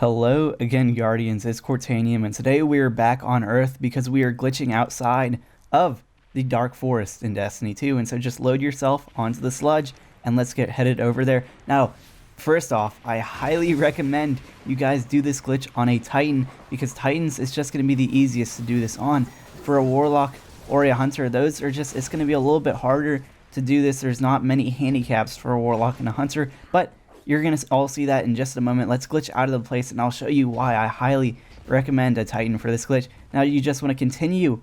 Hello again, Guardians, it's Cortanium, and today we are back on Earth because we are glitching outside of the Dark Forest in Destiny 2, and so just load yourself onto the sludge and let's get headed over there. Now, first off, I highly recommend you guys do this glitch on a Titan, because Titans is just going to be the easiest to do this on. For a Warlock or a Hunter, those are just, it's going to be a little bit harder to do this. There's not many handicaps for a Warlock and a Hunter, but you're going to all see that in just a moment. Let's glitch out of the place and I'll show you why I highly recommend a Titan for this glitch. Now you just want to continue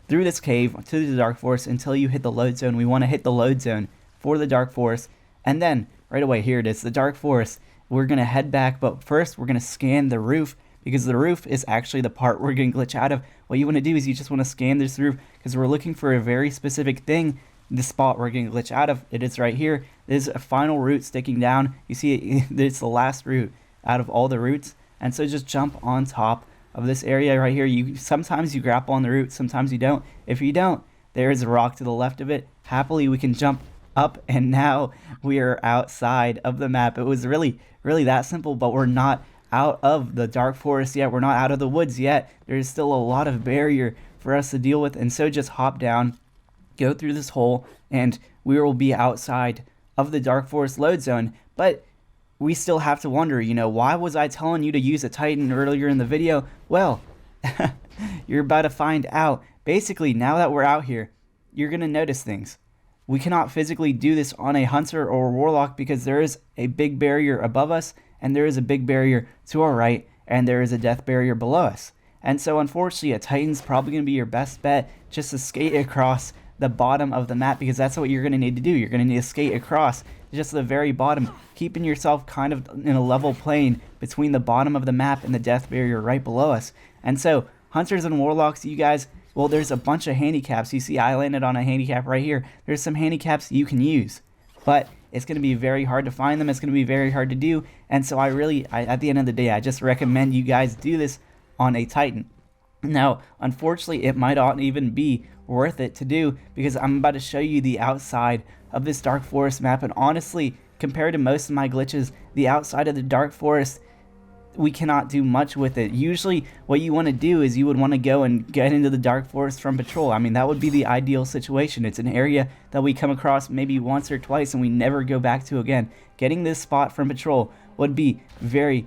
through this cave to the Dark Forest until you hit the load zone. We want to hit the load zone for the Dark Forest, and then right away, here it is, the Dark Forest. We're going to head back, but first we're going to scan the roof, because the roof is actually the part we're going to glitch out of. What you want to do is you just want to scan this roof because we're looking for a very specific thing. The spot we're going to glitch out of, it is right here. There's a final root sticking down. You see it, it's the last root out of all the roots, and so just jump on top of this area right here. Sometimes you grapple on the root, sometimes you don't. If you don't, there is a rock to the left of it. Happily we can jump up, and now we are outside of the map. It was really that simple, but we're not out of the Dark Forest yet. We're not out of the woods yet. There's still a lot of barrier for us to deal with, and so just hop down, go through this hole, and we will be outside of the Dark Forest load zone. But we still have to wonder, why was I telling you to use a Titan earlier in the video? Well, you're about to find out. Basically, now that we're out here, you're going to notice things. We cannot physically do this on a Hunter or a Warlock because there is a big barrier above us, and there is a big barrier to our right, and there is a death barrier below us. And so unfortunately, a Titan's probably going to be your best bet, just to skate across the bottom of the map, because that's what you're going to need to do. You're going to need to skate across just the very bottom, keeping yourself kind of in a level plane between the bottom of the map and the death barrier right below us. And so Hunters and Warlocks, you guys, well, there's a bunch of handicaps. You see I landed on a handicap right here. There's some handicaps you can use, but it's going to be very hard to find them. It's going to be very hard to do. And so I at the end of the day, I just recommend you guys do this on a Titan. Now, unfortunately, it might not even be worth it to do, because I'm about to show you the outside of this Dark Forest map, and honestly, compared to most of my glitches, the outside of the Dark Forest, we cannot do much with it. Usually what you want to do is you would want to go and get into the Dark Forest from patrol. I mean, that would be the ideal situation. It's an area that we come across maybe once or twice and we never go back to again. Getting this spot from patrol would be very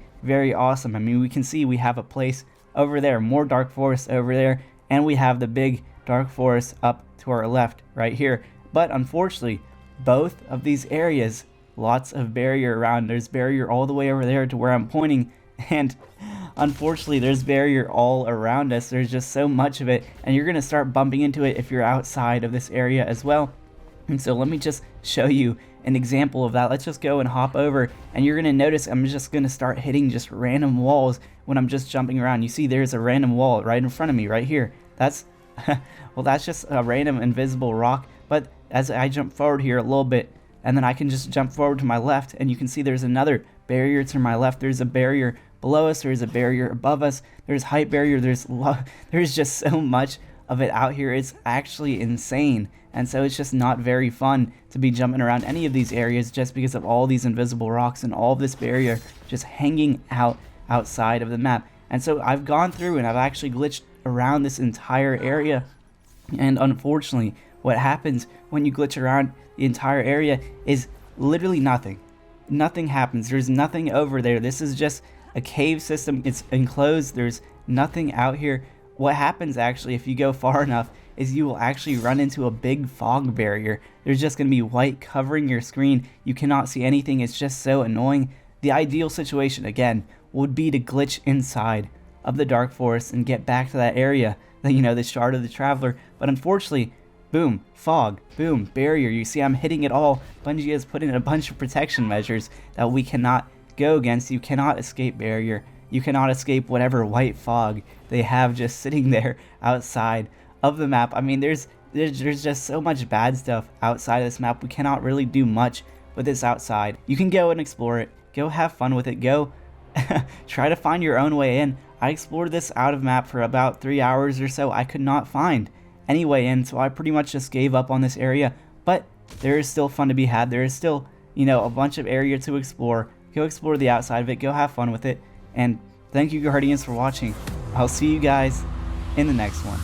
awesome. I mean, we can see we have a place over there, more Dark Forest over there, and we have the big Dark Forest up to our left right here. But unfortunately, both of these areas, lots of barrier around. There's barrier all the way over there to where I'm pointing, and unfortunately there's barrier all around us. There's just so much of it, and you're going to start bumping into it if you're outside of this area as well. And so let me just show you an example of that. Let's just go and hop over, and you're going to notice I'm just going to start hitting just random walls when I'm just jumping around. You see there's a random wall right in front of me right here. That's well, that's just a random invisible rock, but as I jump forward here a little bit, and then I can just jump forward to my left, and you can see there's another barrier to my left. There's a barrier below us, there's a barrier above us, there's height barrier, there's just so much of it out here. It's actually insane, and so it's just not very fun to be jumping around any of these areas just because of all these invisible rocks and all of this barrier just hanging outside of the map. And so I've gone through and I've actually glitched around this entire area, and unfortunately what happens when you glitch around the entire area is literally nothing happens. There's nothing over there. This is just a cave system. It's enclosed. There's nothing out here. What happens actually if you go far enough is you will actually run into a big fog barrier. There's just going to be white covering your screen. You cannot see anything. It's just so annoying. The ideal situation again would be to glitch inside of the Dark Forest and get back to that area, the Shard of the Traveler. But unfortunately, boom, fog, boom, barrier. You see I'm hitting it all. Bungie has put in a bunch of protection measures that we cannot go against. You cannot escape barrier. You cannot escape whatever white fog they have just sitting there outside of the map. I mean, there's just so much bad stuff outside of this map. We cannot really do much with this outside. You can go and explore it. Go have fun with it. Go try to find your own way in. I explored this out of map for about 3 hours or so. I could not find any way in, so I pretty much just gave up on this area. But there is still fun to be had. There is still, a bunch of area to explore. Go explore the outside of it. Go have fun with it. And Thank you, Guardians, for watching. I'll see you guys in the next one.